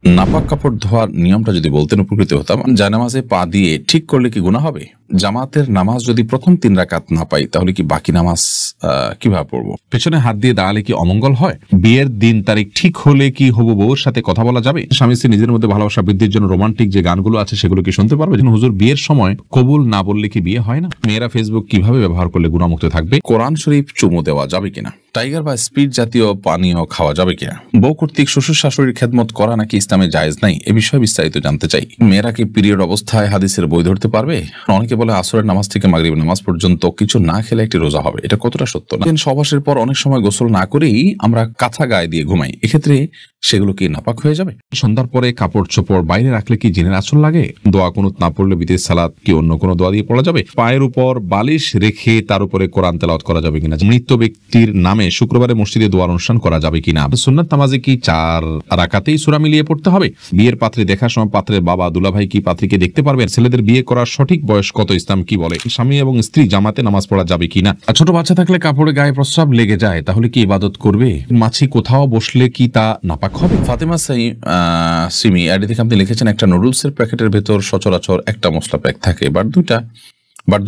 নাপাক কাপড় ধোয়ার নিয়মটা যদি বলতেন উপকৃত হতাম। জায়নামাজে পা দিয়ে ঠিক করলে কি গুনাহ হবে? জামাতের নামাজ যদি প্রথম 3 রাকাত না পাই তাহলে কি বাকি নামাজ কিভাবে পড়বো? পেছনে হাত দিয়ে দাঁড়ালে কি অমঙ্গল হয়? বিয়ের দিন তারিখ ঠিক হলে কি হবু বউর সাথে কথা বলা যাবে? স্বামী স্ত্রী নিজের মধ্যে ভালোবাসা বৃদ্ধির জন্য রোমান্টিক যে গানগুলো আছে সেগুলো কি শুনতে পারবে? হুজুর, বিয়ের সময় কবুল না বললে কি বিয়ে হয় না? মেয়েরা ফেসবুক কিভাবে ব্যবহার করলে গুনাহমুক্ত থাকবে? কোরআন শরীফ চুমু দেওয়া যাবে কিনা? টাইগার বা স্পিড জাতীয় পানীয় খাওয়া যাবে কিনা? বউ কর্তৃক শ্বশুর শাশুড়ির খেদমত করা নাকি ইসলামে জায়েজ নাই, এ বিষয়ে বিস্তারিত জানতে চাই। মেয়েরা কি পিরিয়ড অবস্থায় হাদিসের বই ধরতে পারবে? অনেকে বলে আসরের নামাজ থেকে মাগরিবের নামাজ পর্যন্ত কিছু না খেলে একটি রোজা হবে, এটা কতটা সত্য? না সহবাসের পর অনেক সময় গোসল না করেই আমরা কাঁথা গায়ে দিয়ে ঘুমাই, এক্ষেত্রে সেগুলো কি নাপাক হয়ে যাবে? সন্ধ্যার পরে কাপড় চোপড় বাইরে রাখলে কি জিনের আঁচল লাগে? দোয়া কুনুত না পড়লে বিদেশ সালাত কি অন্য কোনো দোয়া দিয়ে পড়া যাবে? পায়ের উপর বালিশ রেখে তার উপরে কোরআন তেলাওয়াত করা যাবে কিনা? মৃত ব্যক্তির নামে শুক্রবারে মসজিদে দোয়ার অনুষ্ঠান করা যাবে কিনা? সুন্নাত নামাজে কি 4 রাকাতেই সূরা মিলিয়ে পড়তে হবে? বিয়ের পাত্রী দেখার সময় পাত্রের বাবা দুলাভাই কি পাত্রীকে দেখতে পারবেন? ছেলেদের বিয়ে করার সঠিক বয়স কত, ইসলাম কি বলে? স্বামী এবং স্ত্রী জামাতে নামাজ পড়া যাবে কিনা? ছোট বাচ্চা থাকলে কাপড়ে গায়ে প্রস্রাব লেগে যায়, তাহলে কি ইবাদত করবে? মাছি কোথাও বসলে কি তা নাপাক হবে? ফাতেমা সিমি আইডি থেকে আপনি লিখেছেন, একটা নুডলসের প্যাকেটের ভেতর সচরাচর একটা মশলা প্যাক থাকে, বাট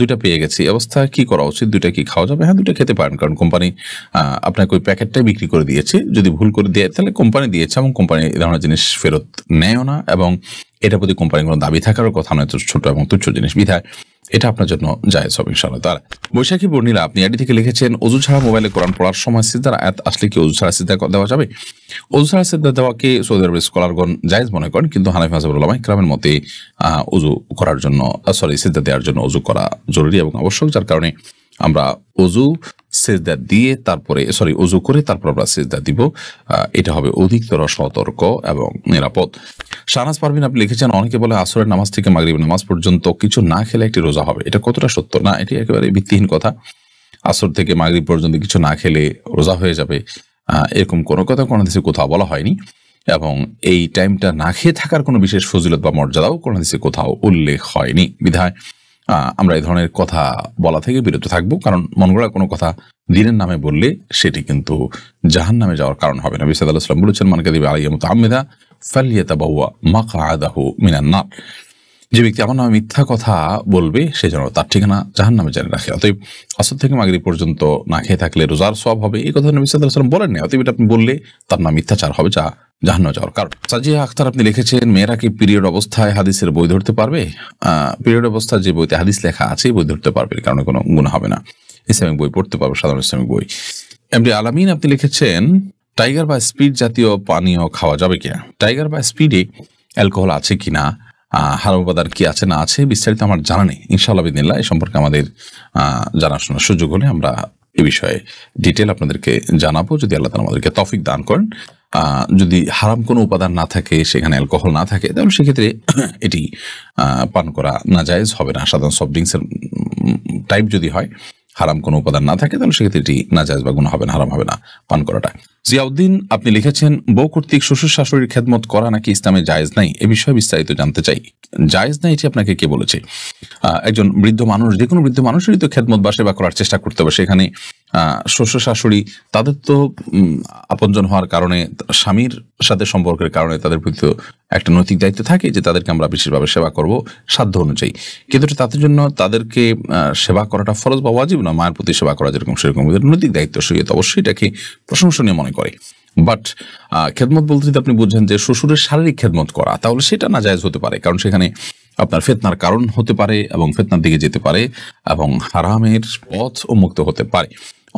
দুইটা পেয়ে গেছি, অবস্থা কি করা উচিত? দুইটা কি খাওয়া যাবে? হ্যাঁ, দুইটা খেতে পারেন, কারণ কোম্পানি আপনাকে ওই প্যাকেটটাই বিক্রি করে দিয়েছে। যদি ভুল করে দিয়ে তাহলে কোম্পানি দিয়েছে এবং কোম্পানি এই ধরনের জিনিস ফেরত নেয়ও না, এবং এটার প্রতি কোম্পানির কোনো দাবি থাকারও কথা নয়, ছোট এবং তুচ্ছ জিনিস বিধায় এটা আপনার জন্য জায়েজ হবে ইনশাআল্লাহ তাআলা। বৈশাখী বর্ণিলা আপনি আইডি থেকে লিখেছেন, ওযু ছাড়া মোবাইলে কোরআন পড়ার সময় সিজদার আয়াত আসলে কি ওযু ছাড়া সিজদা দেওয়া যাবে? ওযু ছাড়া সিজদা দেওয়াকে সৌদি আরবের স্কলারগণ জায়েজ মনে করেন, কিন্তু হানাফি মাযহাবের উলামা ইকরামের মতে ওযু করার জন্য সিজদা দেওয়ার জন্য ওযু করা জরুরি এবং আবশ্যক, যার কারণে আমরা ওযু সিজদা দিয়ে ওযু করে তারপর আমরা সিজদা দিব, এটা হবে অধিকতর সতর্ক এবং নিরাপদ। শাহনাজ পারভিন আপনি লিখেছেন, অনেকে বলে আসরের নামাজ থেকে মাগরিবের নামাজ পর্যন্ত কিছু না খেলে একটি রোজা হবে, এটা কতটা সত্য? না, এটি একেবারে ভিত্তিহীন কথা। আসর থেকে মাগরিব পর্যন্ত কিছু না খেলে রোজা হয়ে যাবে, এরকম কোনো কথা কোন হাদিসে কোথাও বলা হয়নি, এবং এই টাইমটা না খেয়ে থাকার কোনো বিশেষ ফজিলত বা মর্যাদাও কোন হাদিসে কোথাও উল্লেখ হয়নি, বিধায় আমরা এই ধরনের কথা বলা থেকে বিরত থাকবো, কারণ মন গড়া কোনো কথা দিনের নামে বললে সেটি কিন্তু জাহান্নামে যাওয়ার কারণ হবে। নবী সাল্লাল্লাহু আলাইহি ওয়াসাল্লাম বলেছেন, মান কাযিবা আলাইয়া মুতাআম্মিদা ফালইয়াতাবাওয়া মাকআদাহু মিনান নার। যে ব্যক্তি আমার নামে মিথ্যা কথা বলবে সে যেন তার ঠিকানা জাহান্নামে জেনে রাখে। অতএব আসর থেকে মাগরিব পর্যন্ত না খেয়ে থাকলে রোজার সওয়াব হবে, এই কথা নবী সাল্লাল্লাহু আলাইহি ওয়াসাল্লাম বলেননি। অতএব এটা আপনি বললে তার নাম মিথ্যাচার হবে, যা জাহান্নামে যাওয়ার কারণ। সাজিয়া আখতার আপনি লিখেছেন, মেয়েরা কি পিরিয়ড অবস্থায় হাদিসের বই ধরতে পারবে? পিরিয়ড অবস্থায় যে বইতে হাদিস লেখা আছে বই ধরতে পারবে, কারণ কোনো গুনাহ হবে না, ইসলামিক বই পড়তে পারবে, সাধারণ ইসলামিক বই। এমডি আলামিন আপনি লিখেছেন, টাইগার বা স্পিড জাতীয় পানীয় খাওয়া যাবে কিনা? টাইগার বা স্পিডে অ্যালকোহল আছে কিনা, হারাম উপাদান কি আছে না আছে বিস্তারিত আমার জানা নেই। ইনশাআল্লাহ বিদিনিল্লাহ এই সম্পর্কে আমাদের জানাশোনার সুযোগ হলে আমরা এ বিষয়ে ডিটেল আপনাদেরকে জানাবো, যদি আল্লাহ তাআলা আমাদেরকে তৌফিক দান করেন। যদি হারাম কোনো উপাদান না থাকে, সেখানে অ্যালকোহল না থাকে, তাহলে সেক্ষেত্রে এটি পান করা নাজায়েজ হবে না। সাধারণ সফট ড্রিঙ্কসের টাইপ যদি হয়, হারাম কোনো উপাদান না থাকে, তাহলে সেক্ষেত্রে এটি নাজায়েজ বা গুনাহ হবে না, হারাম হবে না পান করাটা। জিয়াউদ্দিন আপনি লিখেছেন, বউ কর্তৃক শ্বশুর শাশুড়ির খেদমত করা নাকি ইসলামে জায়েজ নাই, এ বিষয়ে বিস্তারিত জানতে চাই। জায়েজ নাই এটি আপনাকে কে বলেছে? একজন বৃদ্ধ মানুষ, যে কোনো বৃদ্ধ মানুষেরই তো খেদমত বা সেবা করার চেষ্টা করতে হবে। সেখানে শ্বশুর শাশুড়ি তাদের তো আপনজন হওয়ার কারণে, স্বামীর সাথে সম্পর্কের কারণে তাদের প্রতি একটা নৈতিক দায়িত্ব থাকে যে তাদেরকে আমরা বিশেষভাবে সেবা করব সাধ্য অনুযায়ী, কিন্তু তাদের জন্য তাদেরকে সেবা করাটা ফরজ বা ওয়াজিব না। মায়ের প্রতি সেবা করা যেরকম সেরকম নৈতিক দায়িত্ব, শরীয়ত অবশ্যই এটাকে প্রশংসনীয় মনে করে। বাট খেদমত বলতে যদি আপনি বুঝেন যে শ্বশুরের শারীরিক খেদমত করা, তাহলে সেটা নাজায়েজ হতে পারে, কারণ সেখানে আপনার ফিতনার কারণ হতে পারে এবং ফিতনার দিকে যেতে পারে এবং হারামের পথ উন্মুক্ত হতে পারে,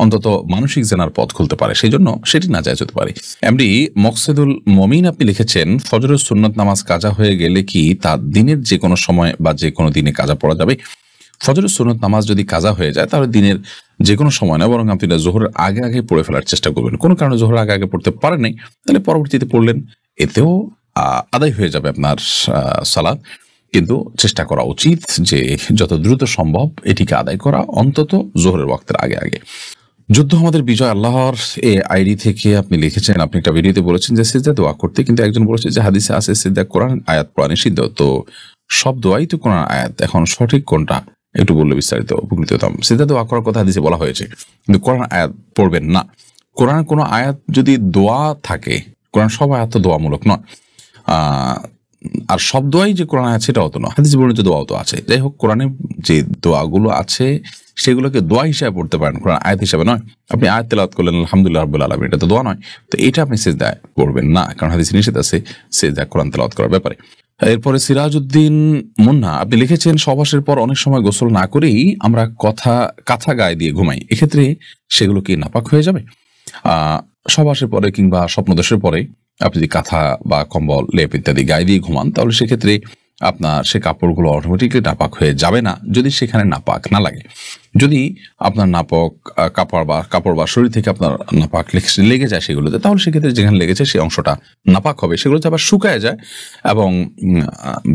অন্তত মানসিক জেনার পথ খুলতে পারে, সেই জন্য সেটি নাজায়েজ হতে পারে। এমডি মকসেদুল মমিন আপনি লিখেছেন, ফজরের সুন্নত নামাজ কাজা হয়ে গেলে কি তার দিনের যে কোনো সময় বা যে কোনো দিনে কাজা পড়া যাবে? ফজরের সুন্নত নামাজ যদি কাজা হয়ে যায় তাহলে দিনের যে কোনো সময় না, বরং আপনি জোহরের আগে আগে পড়ে ফেলার চেষ্টা করবেন। কোনো কারণে জোহরের আগে আগে পড়তে পারেন নাই, তাহলে পরবর্তীতে পড়লেন, এতেও আদায় হয়ে যাবে আপনার সালাত। কিন্তু চেষ্টা করা উচিত যে যত দ্রুত সম্ভব এটিকে আদায় করা, অন্তত জোহরের ওয়াক্তের আগে আগে। যুদ্ধ আমাদের বিজয় আল্লাহর আইডি থেকে আপনি লিখেছেন, আপনি একটা ভিডিওতে বলেছেন যে সিজদা দোয়া করতে, কিন্তু একজন বলেছে যে হাদিসে আছে সিজদা কোরআন আয়াত পড়া নিষিদ্ধ, তো সব দোয়াই তো কোরআন আয়াত, এখন সঠিক কোনটা একটু বললে বিস্তারিত উপকৃত হতাম। সিজদা দোয়া করার কথা হাদিসে বলা হয়েছে, কিন্তু কোরআন আয়াত পড়বেন না। কোরআন কোনো আয়াত যদি দোয়া থাকে, কোরআন সব আয়াত তো দোয়ামূলক নয়। আর সব দোয়াই যে কোরআনে আছে সেটাও তো না, হাদিস বর্ণিত দোয়াও তো আছে। যাই হোক, কোরআনে যে দোয়াগুলো আছে সেগুলোকে দোয়া হিসাবে পড়তে পারেন, কোরআন আয়াত হিসাবে নয়। আপনি আয়াত তেলাওয়াত করলেন আলহামদুলিল্লাহ রাব্বিল আলামিন, এটা তো দোয়া নয়, তো এটা আপনি সিজদায় পড়বেন না, কারণ হাদিসে নিষেধ আছে সিজদায় কোরআন তেলাওয়াত করার ব্যাপারে। এরপরে সিরাজউদ্দিন মুন্না আপনি লিখেছেন, সহবাসের পর অনেক সময় গোসল না করেই আমরা কাঁথা গায়ে দিয়ে ঘুমাই, এক্ষেত্রে সেগুলো কি নাপাক হয়ে যাবে? সহবাসের পরে কিংবা স্বপ্নদোষের পরে আপনি যদি কাঁথা বা কম্বল লেপ ইত্যাদি গায়ে দিয়ে ঘুমান, তাহলে সেক্ষেত্রে আপনার সে কাপড়গুলো অটোমেটিকলি নাপাক হয়ে যাবে না, যদি সেখানে নাপাক না লাগে। যদি আপনার নাপাক কাপড় বা শরীর থেকে আপনার নাপাক লেগে যায় সেগুলোতে, তাহলে সেক্ষেত্রে যেখানে লেগেছে সেই অংশটা নাপাক হবে। সেগুলোতে আবার শুকায় যায় এবং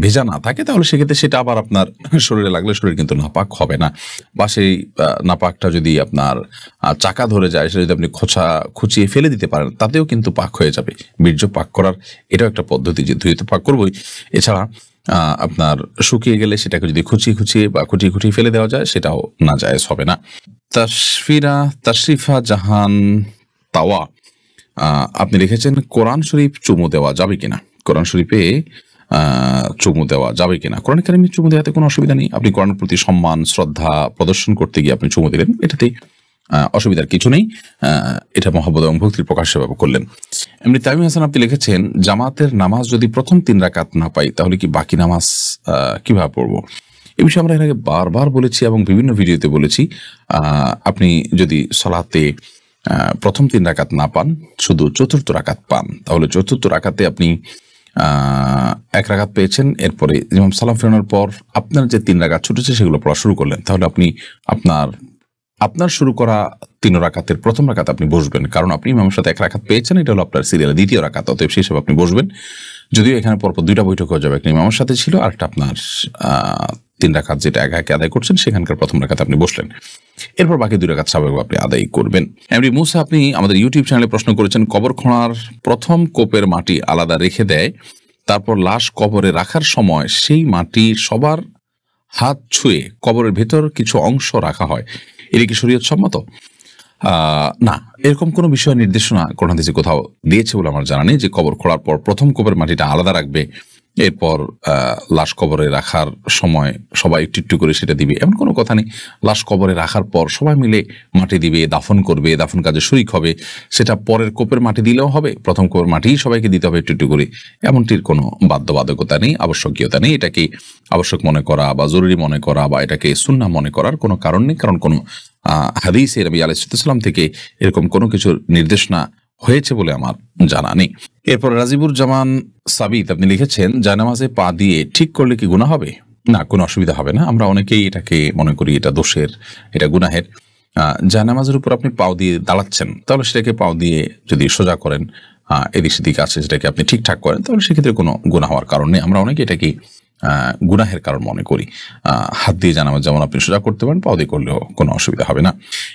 ভেজা না থাকে, তাহলে সেক্ষেত্রে সেটা আবার আপনার শরীরে লাগলে শরীর কিন্তু নাপাক হবে না। বা সেই নাপাকটা যদি আপনার চাকা ধরে যায়, সেটা যদি আপনি খুঁচিয়ে ফেলে দিতে পারেন, তাতেও কিন্তু পাক হয়ে যাবে। বীর্য পাক করার এটাও একটা পদ্ধতি, যে ধুয়ে তো পাক করবোই। এছাড়া আপনার শুকিয়ে গেলে সেটাকে যদি খুঁচিয়ে বা খুঁটিয়ে ফেলে দেওয়া যায়, সেটাও না জায়েজ হবে না। তাশরিফা জাহান তাওয়া আপনি লিখেছেন, কোরআন শরীফ চুমু দেওয়া যাবে কিনা? কোরআন শরীফে চুমু দেওয়া যাবে কিনা? কোরআন কারিমে চুমু দেওয়াতে কোনো অসুবিধা নেই। আপনি কোরআনের প্রতি সম্মান শ্রদ্ধা প্রদর্শন করতে গিয়ে আপনি চুমু দিলেন, এটাতে অসুবিধার কিছু নেই। এটা মহব্বত এবং ভক্তির প্রকাশ সেভাবে করলেন। এমনি তামিম হাসান আপনি লিখেছেন, জামাতের নামাজ যদি প্রথম 3 রাকাত না পাই, তাহলে কি বাকি নামাজ কিভাবে পড়বো? এই বিষয়ে আমরা এর আগে বারবার বলেছি এবং বিভিন্ন ভিডিওতে বলেছি। আপনি যদি সালাতে প্রথম 3 রাকাত না পান, শুধু চতুর্থ রাকাত পান, তাহলে চতুর্থ রাকাতে আপনি 1 রাকাত পেয়েছেন, এরপরে ইমাম সালাম ফেরানোর পর আপনার যে 3 রাকাত ছুটেছে সেগুলো পড়া শুরু করলেন, তাহলে আপনি আপনার শুরু করা 3 রাকাতের প্রথম রাকাত আপনি বসবেন, কারণ আপনি ইমামের সাথে 1 রাকাত পেয়েছেন, এটা হলো আপনার সিরিয়ালের 2য় রাকাত, অতএব সেই হিসেবে আপনি বসবেন। যদিও এখানে পরপর 2টা বৈঠক হয়ে যাবে, একটা ইমামের সাথে ছিল আর একটা আপনার 3 রাকাত যেটা একে আদায় করছেন সেখানকার প্রথম রাকাত আপনি বসলেন, এরপর বাকি 2 রাকাত স্বাভাবিক আপনি আদায় করবেন। এমনি মুসা আপনি আমাদের ইউটিউব চ্যানেলে প্রশ্ন করেছেন, কবর খোঁড়ার প্রথম কোপের মাটি আলাদা রেখে দেয়, তারপর লাশ কবরে রাখার সময় সেই মাটি সবার হাত ছুঁয়ে কবরের ভেতর কিছু অংশ রাখা হয়, এটা কি শরীয়ত সম্মত? না, এরকম কোনো বিষয় নির্দেশনা কোরআন হাদিসে কোথাও দিয়েছে বলে আমার জানা নেই, যে কবর খোঁড়ার পর প্রথম কোপের মাটিটা আলাদা রাখবে, এরপর লাশ কবরে রাখার সময় সবাই একটু করে সেটা দিবে, এমন কোনো কথা নেই। লাশ কবরে রাখার পর সবাই মিলে মাটি দিবে, দাফন করবে, দাফন কাজে শরিক হবে, সেটা পরের কোপের মাটি দিলেও হবে, প্রথম কোপের মাটিই সবাইকে দিতে হবে একটু করে, এমনটির কোনো বাধ্যবাধকতা নেই, আবশ্যকীয়তা নেই। এটাকে আবশ্যক মনে করা বা জরুরি মনে করা বা এটাকে সুন্নাহ মনে করার কোনো কারণ নেই, কারণ কোনো হাদিসে নবী আলাইহিস সালাম থেকে এরকম কোনো কিছুর নির্দেশনা হয়েছে বলে আমার জানা নেই। এরপর রাজিবুর জামান সাবিত আপনি লিখেছেন, জায়নামাজে পা দিয়ে ঠিক করলে কি গুনাহ হবে? না, কোনো অসুবিধা হবে না। আমরা অনেকেই এটাকে মনে করি এটা দোষের, এটা গুনাহের। জায়নামাজের উপর আপনি পাও দিয়ে দাঁড়াচ্ছেন, তাহলে সেটাকে পাও দিয়ে যদি সোজা করেন, এদিক সেদিক আছে সেটাকে আপনি ঠিকঠাক করেন, তাহলে সেক্ষেত্রে কোনো গুনাহ হওয়ার কারণ নেই। আমরা অনেকে এটাকে গুনাহের কারণ মনে করি। হাত দিয়ে জানামাজ যেমন আপনি সোজা করতে পারেন, পাও দিয়ে করলেও কোনো অসুবিধা হবে না।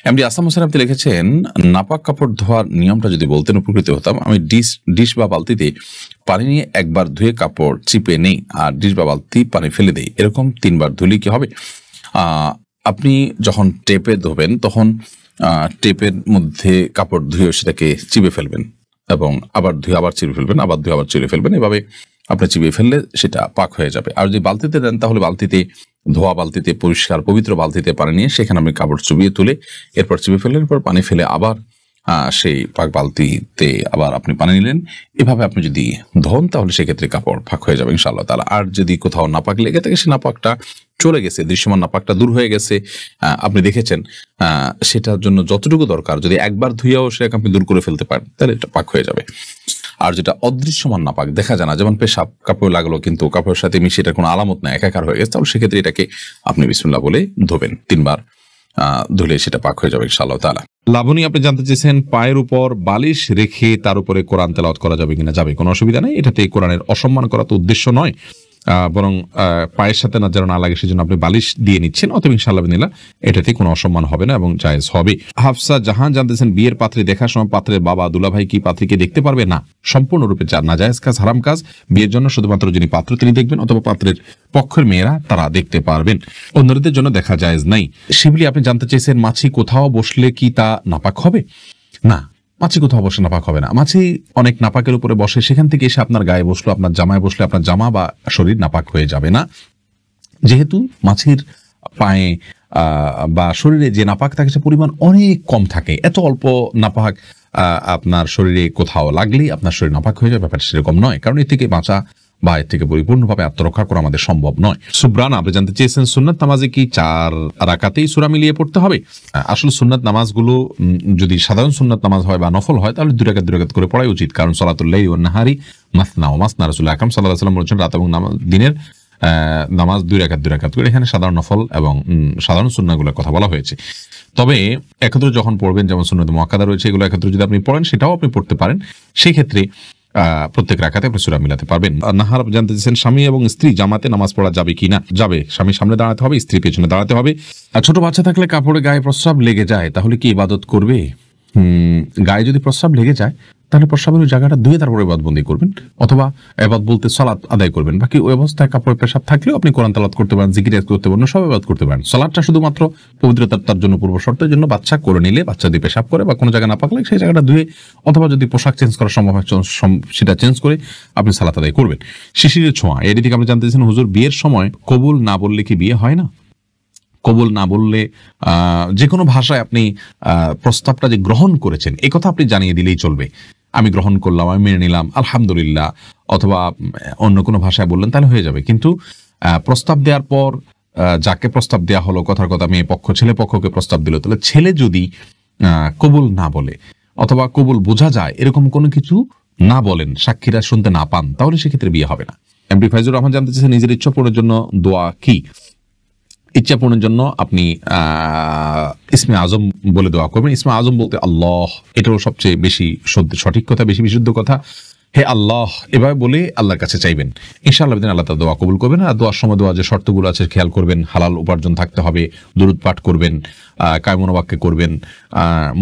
এমডি আসাম হোসেন আপনি লিখেছেন, নাপাক কাপড় ধোয়ার নিয়মটা যদি বলতেন উপকৃত হতাম। আমি ডিশ বা বালতিতে পানি নিয়ে একবার ধুয়ে কাপড় চিপে নেই, আর ডিশ বা বালতি পানি ফেলে দেই, এরকম 3 বার ধুলি কি হবে? আপনি যখন টেপে ধোবেন তখন টেপের মধ্যে কাপড় ধুয়ে সেটাকে চিপে ফেলবেন এবং আবার ধুয়ে আবার চিপে ফেলবেন, আবার ধুয়ে আবার চিপে ফেলবেন, এভাবে আপনি চিবিয়ে ফেললে সেটা পাক হয়ে যাবে। আর যদি বালতিতে দেন, তাহলে ধোয়া বালতিতে পরিষ্কার পবিত্র বালতিতে পানি নিয়ে সেখানে আপনি কাপড় চুবিয়ে তুলে এরপর চিবিয়ে ফেললেন, এরপর পানি ফেলে আবার সেই পাক বালতিতে আবার আপনি পানি নিলেন, এভাবে আপনি যদি ধোন তাহলে সেক্ষেত্রে কাপড় ফাঁক হয়ে যাবে ইনশাআল্লাহ তাআলা। আর যদি কোথাও নাপাক লেগে থাকে, সে নাপাকটা চলে গেছে, দৃশ্যমান নাপাকটা দূর হয়ে গেছে, আপনি দেখেছেন, সেটার জন্য যতটুকু দরকার যদি একবার ধুয়েও সেটাকে আপনি দূর করে ফেলতে পারেন, তাহলে এটা পাক হয়ে যাবে। আর যেটা অদৃশ্যমান নাপাক, দেখা যায় না, যেমন পেশাব কাপড় লাগলো কিন্তু কাপড়ের সাথে মিশে এটার কোনো আলামত নাই, একাকার হয়ে গেছে, তাহলে সেক্ষেত্রে এটাকে আপনি বিসমিল্লাহ বলে ধোবেন, 3 বার ধুলে সেটা পাক হয়ে যাবে ইনশাআল্লাহ তাআলা। লাবণী আপনি জানতে চেয়েছেন, পায়ের উপর বালিশ রেখে তার উপরে কোরআন তেলাওয়াত করা যাবে কিনা? যাবে, কোনো অসুবিধা নেই। এটাতে কোরআনের অসম্মান করা তো উদ্দেশ্য নয়, বরং পায়ের সাথে যেন না লাগে সেজন্য আপনি বালিশ দিয়ে নিচ্ছেন, অতএব ইনশাআল্লাহ বিসমিল্লাহ এটাতে কোনো অসম্মান হবে না এবং জায়েজ হবে। হাফসা জাহান জানতেছেন, বিয়ের পাত্রী দেখার সময় পাত্রের বাবা দুলাভাই কি পাত্রীকে দেখতে পারবে? না, সম্পূর্ণরূপে নাজায়েজ কাজ, হারাম কাজ। বিয়ের জন্য শুধুমাত্র যিনি পাত্র তিনি দেখবেন, অথবা পাত্রের পক্ষের মেয়েরা তারা দেখতে পারবেন, অন্যদের জন্য দেখা জায়েজ নাই। শিবলি আপনি জানতে চেয়েছেন, মাছি কোথাও বসলে কি তা নাপাক হবে? না, মাছি কোথাও অবশ্যই নাপাক হবে না। মাছি অনেক নাপাকের উপরে বসে, সেখান থেকে এসে আপনার গায়ে বসলো, আপনার জামায় বসলে আপনার জামা বা শরীর নাপাক হয়ে যাবে না। যেহেতু মাছির পায়ে বা শরীরে যে নাপাক থাকে সে পরিমাণ অনেক কম থাকে, এত অল্প নাপাক আপনার শরীরে কোথাও লাগলেই আপনার শরীর নাপাক হয়ে যাবে, ব্যাপারটা সেরকম নয়। কারণ এর থেকে বাঁচা বা এর থেকে পরিপূর্ণভাবে আত্মরক্ষা করা আমাদের সম্ভব নয়। সুবরান, আপনি জানতে চেয়েছেন সুন্নাত নামাজে কি 4 রাকাতেই সূরা মিলিয়ে পড়তে হবে? আসলে সুন্নাত নামাজগুলো যদি সাধারণ সুন্নাত নামাজ হয় বা নফল হয় তাহলে 2 রাকাত করে পড়াই উচিত। কারণ সালাতুল লাইলি ওয়ান নাহারি মাসনা ওয়া মাসনা, রাসূল আকরাম সাল্লাল্লাহু আলাইহি ওয়াসাল্লাম বলেছেন রাত এবং দিনের নামাজ 2 রাকাত করে। এখানে সাধারণ নফল এবং সাধারণ সুন্নাহগুলোর কথা বলা হয়েছে। তবে একত্রে যখন পড়বেন, যেমন সুন্নাত মুআক্কাদা রয়েছে, এগুলো একত্রে যদি আপনি পড়েন সেটাও আপনি পড়তে পারেন। সেই ক্ষেত্রে প্রত্যেক রাকাতে আপনি সূরা মিলাতে পারবেন। নাহার জানতে চাইছেন স্বামী এবং স্ত্রী জামাতে নামাজ পড়া যাবে কিনা? যাবে। স্বামী সামনে দাঁড়াতে হবে, স্ত্রী পেছনে দাঁড়াতে হবে। আর ছোট বাচ্চা থাকলে কাপড়ে গায়ে প্রস্রাব লেগে যায়, তাহলে কি ইবাদত করবে? গায়ে যদি প্রস্রাব লেগে যায় তাহলে প্রস্রাবের ওই জায়গাটা ধুয়ে তারপরে ইবাদতবন্দি করবেন, অথবা ইবাদত বলতে সালাত আদায় করবেন। বাকি ওই অবস্থায় কাপড়ে পেশাব থাকলেও আপনি কোরআন তেলাওয়াত করতে পারেন, জিকির করতে পারেন, সব ইবাদত করতে পারেন। সালাতটা শুধুমাত্র পবিত্রতার জন্য, পূর্ব শর্তের জন্য বাচ্চা করে নিলে, বাচ্চা দিয়ে পেশাব করে বা কোনো জায়গায় না পাকলে সেই জায়গাটা ধুয়ে, অথবা যদি পোশাক চেঞ্জ করা সম্ভব হয় সেটা চেঞ্জ করে আপনি সালাত আদায় করবেন। শিশিরের ছোঁয়া, এর দিকে আপনি জানতে চাইছেন হুজুর বিয়ের সময় কবুল না বললে কি বিয়ে হয় না? কবুল না বললে যে কোনো ভাষায় আপনি প্রস্তাবটা যে গ্রহণ করেছেন এই কথা আপনি জানিয়ে দিলেই চলবে। আমি গ্রহণ করলাম, আমি মেনে নিলাম, আলহামদুলিল্লাহ, অথবা অন্য কোনো ভাষায় বললেন তাহলে হয়ে যাবে। কিন্তু প্রস্তাব দেওয়ার পর যাকে প্রস্তাব দেওয়া হলো, কথার কথা মেয়ে পক্ষ ছেলে পক্ষকে প্রস্তাব দিল, তাহলে ছেলে যদি কবুল না বলে অথবা কবুল বোঝা যায় এরকম কোনো কিছু না বলেন, সাক্ষীরা শুনতে না পান, তাহলে সেক্ষেত্রে বিয়ে হবে না। এমডি ফাইজুর রহমান জানতে চাইছেন নিজের ইচ্ছা পূরণের জন্য দোয়া কি? ইচ্ছা পূরণের জন্য আপনি ইসমে আজম বলে দোয়া করবেন। ইসমে আজম বলতে আল্লাহ, এটাও সবচেয়ে বেশি সঠিক কথা, বেশি বিশুদ্ধ কথা। হে আল্লাহ, এভাবে বলে আল্লাহর কাছে চাইবেন, ইনশাআল্লাহ আল্লাহ তার দোয়া কবুল করবেন। আর দোয়ার সময় দোয়া যে শর্তগুলো আছে খেয়াল করবেন, হালাল উপার্জন থাকতে হবে, দুরূদ পাঠ করবেন, কায়মনোবাক্যে করবেন,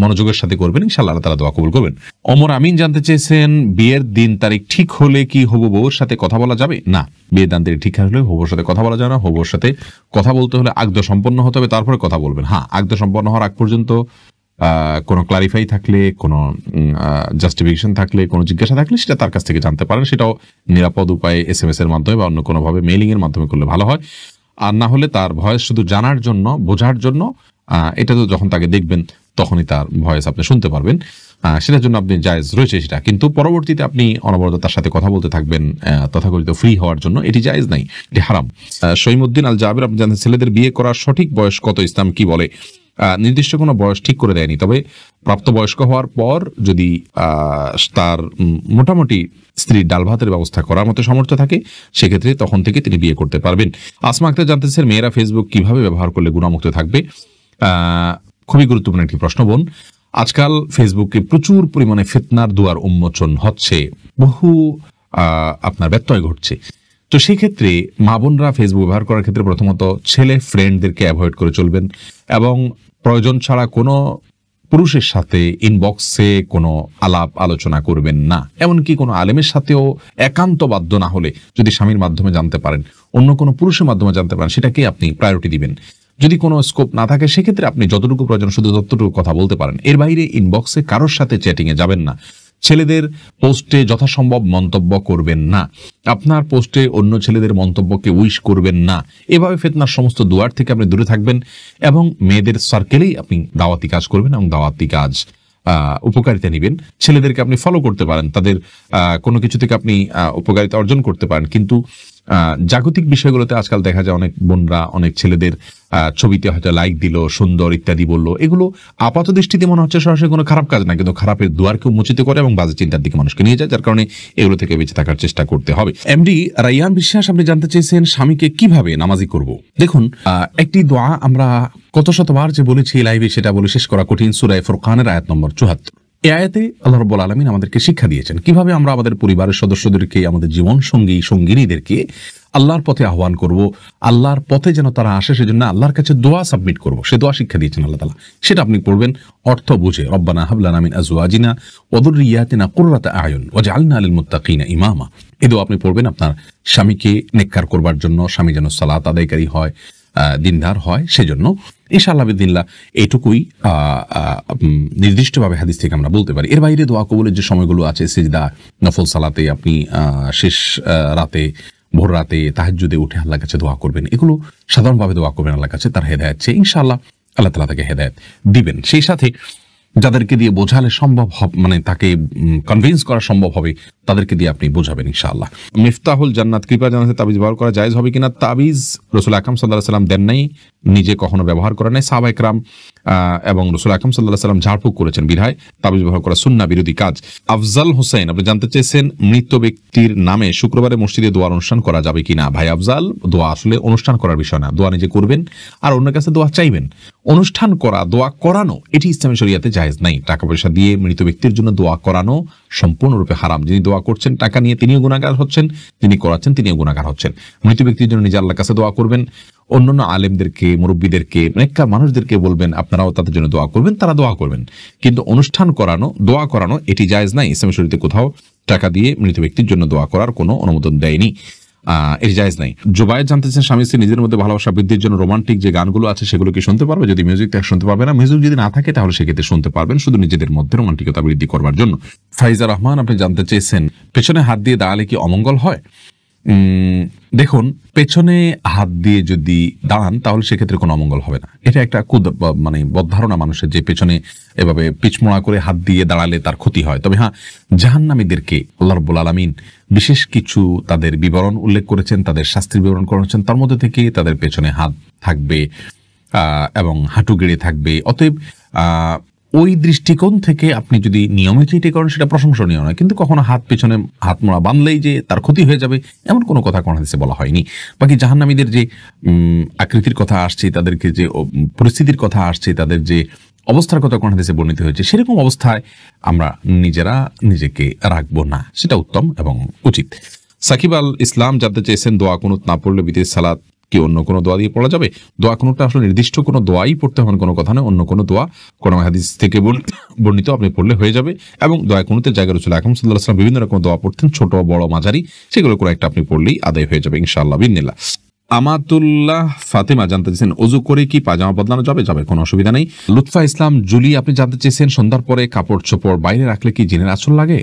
মনোযোগের সাথে করবেন, ইনশাআল্লাহ আল্লাহ তাআলা দোয়া কবুল করবেন। ওমর আমিন জানতে চেয়েছেন বিয়ের দিন তারিখ ঠিক হলে কি হবু বউর সাথে কথা বলা যাবে? না, বিয়ের দিন তারিখ ঠিক হলে হবুর সাথে কথা বলা যাবে না। হবুর সাথে কথা বলতে হলে আগদ সম্পন্ন হতে হবে, তারপরে কথা বলবেন। হ্যাঁ, আগদ সম্পন্ন হওয়ার আগ পর্যন্ত কোনো ক্লারিফাই থাকলে, কোনো জাস্টিফিকেশন থাকলে, কোনো জিজ্ঞাসা থাকলে সেটা তার কাছ থেকে জানতে পারেন। সেটাও নিরাপদ উপায়ে SMS এর মাধ্যমে বা অন্য কোনোভাবে মেইলিং এর মাধ্যমে করলে ভালো হয়। আর না হলে তার ভয়েস শুধু জানার জন্য, বোঝার জন্য, এটা তো যখন তাকে দেখবেন তখনই তার ভয়েস আপনি শুনতে পারবেন, সেটার জন্য আপনি জায়েজ রয়েছে সেটা। কিন্তু পরবর্তীতে আপনি অনবরত তার সাথে কথা বলতে থাকবেন তথাকথিত ফ্রি হওয়ার জন্য, এটি জায়েজ নাই, এটি হারাম। শহীমউদ্দিন আল জাবের আপনি জানেন ছেলেদের বিয়ে করার সঠিক বয়স কত, ইসলাম কি বলে? নির্দিষ্ট কোনো বয়স ঠিক করে দেয়নি, তবে প্রাপ্তবয়স্ক হওয়ার পর যদি তার মোটামুটি স্ত্রীর ডাল ভাতের ব্যবস্থা করার মতো সামর্থ্য থাকে সেক্ষেত্রে তখন থেকে তিনি বিয়ে করতে পারবেন। আসমা আক্তার জানতে চান মেয়েরা ফেসবুক কিভাবে ব্যবহার করলে গুণামুক্ত থাকবে? খুবই গুরুত্বপূর্ণ একটি প্রশ্ন বোন। আজকাল ফেসবুকে প্রচুর পরিমাণে ফিতনার দুয়ার উন্মোচন হচ্ছে, বহু আপনার ব্যত্যয় ঘটছে। তো সেই ক্ষেত্রে মা বোনরা ফেসবুক ব্যবহার করার ক্ষেত্রে প্রথমত ছেলে ফ্রেন্ডদেরকে অ্যাভয়েড করে চলবেন এবং প্রয়োজন ছাড়া কোনো পুরুষের সাথে ইনবক্সে কোনো আলাপ আলোচনা করবেন না। এমনকি কোনো আলেমের সাথেও একান্ত বাধ্য না হলে যদি স্বামীর মাধ্যমে জানতে পারেন, অন্য কোনো পুরুষের মাধ্যমে জানতে পারেন, সেটাকে আপনি প্রায়োরিটি দিবেন। যদি কোনো স্কোপ না থাকে সেক্ষেত্রে আপনি যতটুকু প্রয়োজন শুধু ততটুকু কথা বলতে পারেন। এর বাইরে ইনবক্সে কারোর সাথে চ্যাটিংয়ে যাবেন না। ছেলেদের পোস্টে যথাসম্ভব মন্তব্য করবেন না। আপনার পোস্টে অন্য ছেলেদের মন্তব্যকে উইশ করবেন না। এভাবে ফিতনার সমস্ত দুয়ার থেকে আপনি দূরে থাকবেন এবং মেয়েদের সার্কেলেই আপনি দাওয়াতি কাজ করবেন এবং দাওয়াতি কাজ উপকারিতা নেবেন। ছেলেদেরকে আপনি ফলো করতে পারেন, তাদের কোনো কিছু থেকে আপনি উপকারিতা অর্জন করতে পারেন। কিন্তু জাগতিক বিষয়গুলোতে আজকাল দেখা যায় অনেক বোনরা অনেক ছেলেদের ছবিতে হয়তো লাইক দিল, সুন্দর ইত্যাদি বলল, এগুলো আপাত দৃষ্টিতে মনে হচ্ছে সরাসরি কোনো খারাপ কাজ না, কিন্তু খারাপের দুয়ারকে উন্মোচিত করে এবং বাজে চিন্তার দিকে মানুষকে নিয়ে যায়, যার কারণে এগুলো থেকে বেঁচে থাকার চেষ্টা করতে হবে। এমডি রাইয়ান বিশ্বাস আপনি জানতে চেয়েছেন স্বামীকে কিভাবে নামাজি করব? দেখুন, একটি দোয়া আমরা কত শতবার যে বলেছি লাইভে, সেটা বলে শেষ করা কঠিন। সূরা ফুরকানের আয়াত নম্বর ৭৪। এই আয়াতে আল্লাহ রাব্বুল আলামিন আমাদেরকে শিক্ষা দিয়েছেন কিভাবে আমরা আমাদের পরিবারের সদস্যদেরকে, আমাদের জীবন সঙ্গী সঙ্গিনীদেরকে আল্লাহর পথে আহ্বান করব, আল্লাহর পথে যেন তারা আসে সেজন্য আল্লাহর কাছে দোয়া সাবমিট করব। সে দোয়া শিক্ষা দিয়েছেন আল্লাহ তাআলা, সেটা আপনি পড়বেন অর্থ বুঝে। রব্বানা হাব লানা মিন আজওয়াজিনা ওয়া যুররিয়াতিনা কুররাতা আয়ুন ওয়াজআলনা লিল মুত্তাকিনা ইমামা। এই দোয়া আপনি পড়বেন আপনার স্বামীকে নেককার করবার জন্য, স্বামী যেন সালাত আদায়কারী হয়, দিনদার হয়। সেজন্য ইনশাআল্লাহ বিদিনিল্লাহ এইটুকুই নির্দিষ্টভাবে হাদিস থেকে আমরা বলতে পারি। এর বাইরে দোয়া কবুলের যে সময়গুলো আছে, সিজদা, নফল সালাতে, আপনি শেষ রাতে, ভোর রাতে, তাহাজ্জুদে উঠে আল্লাহর কাছে দোয়া করবেন, এগুলো সাধারণভাবে দোয়া করবেন আল্লাহর কাছে, তার হেদায়েত চেয়ে ইনশাআল্লাহ আল্লাহ তাআলা তাকে হেদায়েত দিবেন। সেই সাথে যাদেরকে দিয়ে বোঝালে সম্ভব হবে, মানে তাকে কনভিন্স করা সম্ভব হবে, তাদেরকে দিয়ে আপনি বোঝাবেন ইনশাআল্লাহ। মিফতাহুল জান্নাত, কৃপা জান্নাতে তাবিজ ব্যবহার করা জায়েজ হবে কিনা? তাবিজ রাসূল আকরাম সাল্লাল্লাহু আলাইহি ওয়াসাল্লাম দেন নাই, নিজে কখনো ব্যবহার করেন নাই। সাহাবায়ে কেরাম এবং রাসূল আকরাম সাল্লাল্লাহু আলাইহি ওয়াসাল্লাম ঝাড়ফুঁক করেছেন, বিধায় তাবিজ ব্যবহার করা সুন্নাহ বিরোধী কাজ। আফজাল হোসেন, আপনি জানতে চেয়েছেন মৃত ব্যক্তির নামে শুক্রবারে মসজিদে দোয়ার অনুষ্ঠান করা যাবে কিনা? ভাই আফজাল, দোয়া আসলে অনুষ্ঠান করার বিষয় না। দোয়া নিজে করবেন আর অন্যের কাছে দোয়া চাইবেন। অনুষ্ঠান করা, দোয়া করানো, এটি ইসলামী শরিয়াতে জায়েজ নাই। টাকা পয়সা দিয়ে মৃত ব্যক্তির জন্য দোয়া করানো সম্পূর্ণরূপে হারাম। যিনি দোয়া করছেন টাকা নিয়ে, তিনিও গুনাহগার হচ্ছেন, যিনি করাচ্ছেন তিনিও গুনাহগার হচ্ছেন। মৃত ব্যক্তির জন্য নিজে আল্লাহর কাছে দোয়া করবেন, অন্যান্য আলেমদেরকে, মুরব্বীদেরকে, নেককার মানুষদেরকে বলবেন আপনারাও তাদের জন্য দোয়া করবেন, তারা দোয়া করবেন। কিন্তু অনুষ্ঠান করানো, দোয়া করানো, এটি জায়েজ নাই। ইসলামী শরীয়তে কোথাও টাকা দিয়ে মৃত ব্যক্তির জন্য দোয়া করার কোনো অনুমোদন দেয়নি, এটি জায়েজ নাই। জুবায়ের জানতেছেন স্বামী স্ত্রী নিজের মধ্যে ভালোবাসা বৃদ্ধির জন্য রোমান্টিক যে গানগুলো আছে সেগুলো কি শুনতে পারবে? যদি মিউজিক থাকে শুনতে পারবে না, মিউজিক যদি না থাকে তাহলে সেক্ষেত্রে শুনতে পারবেন, শুধু নিজেদের মধ্যে রোমান্টিকতা বৃদ্ধি করবার জন্য। ফাইজা রহমান, আপনি জানতে চেয়েছেন পেছনে হাত দিয়ে দাঁড়ালে কি অমঙ্গল হয়? দেখুন, পেছনে হাত দিয়ে যদি দাঁড়ান তাহলে সেক্ষেত্রে কোনো অমঙ্গল হবে না। এটা একটা মানে বদধারণা মানুষের, যে পেছনে এভাবে পিছমোড়া করে হাত দিয়ে দাঁড়ালে তার ক্ষতি হয়। তবে হ্যাঁ, জাহান্নামীদেরকে আল্লাহ রাব্বুল আলামিন বিশেষ কিছু তাদের বিবরণ উল্লেখ করেছেন, তাদের শাস্তির বিবরণ করেছেন। তার মধ্যে থেকে তাদের পেছনে হাত থাকবে এবং হাঁটু গেড়ে থাকবে। অতএব ওই দৃষ্টিকোণ থেকে আপনি যদি নিয়মিত এটি করেন সেটা প্রশংসনীয় নয়, কিন্তু কখনো হাত পেছনে হাত মোড়া বাঁধলেই যে তার ক্ষতি হয়ে যাবে এমন কোনো কথা কোন হাদিসে বলা হয়নি। বাকি জাহান্নামীদের যে আকৃতির কথা আসছে, তাদেরকে যে পরিস্থিতির কথা আসছে, তাদের যে অবস্থার কথা কোন হাদিসে বর্ণিত হয়েছে, সেরকম অবস্থায় আমরা নিজেরা নিজেকে রাখবো না, সেটা উত্তম এবং উচিত। সাকিব আল ইসলাম জানতে চেয়েছেন দোয়া কুনুত না পড়লে বিদেশ সালাত কি অন্য কোনো দোয়া দিয়ে পড়া যাবে? দোয়া কুনুতটা আসলে নির্দিষ্ট কোনো দোয়াই পড়তে হবে কোনো কথা নয়, অন্য কোনো দোয়া কোনো হাদিস থেকে বর্ণিত আপনি পড়লে হয়ে যাবে। এবং দোয়া কুনুতের জায়গায় রাসূল আকরাম সাল্লাল্লাহু আলাইহি ওয়াসাল্লাম বিভিন্ন রকম দোয়া পড়তেন, ছোট বড় মাঝারি, সেগুলো কোনো একটা আপনি পড়লেই আদায় হয়ে যাবে ইনশাআল্লাহ বিদিনিল্লাহ। আমাতুল্লাহ ফাতেমা জানতে চেয়েছেন ওযু করে কি পায়জামা বদলানো যাবে? যাবে, কোনো অসুবিধা নেই। লুৎফা ইসলাম জুলি, আপনি জানতে চেয়েছেন সন্ধ্যার পরে কাপড় চোপড় বাইরে রাখলে কি জিনের আঁচল লাগে?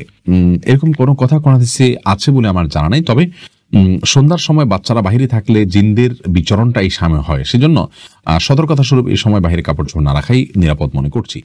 এরকম কোনো কথা কোন হাদিসে আছে বলে আমার জানা নেই। তবে সন্ধ্যার সময় বাচ্চারা বাহিরে থাকলে জিনদের বিচরণটা এই সময় হয়, সেজন্য সতর্কতা স্বরূপ এই সময় বাহিরে কাপড় চোপড় না রাখাই নিরাপদ মনে করছি।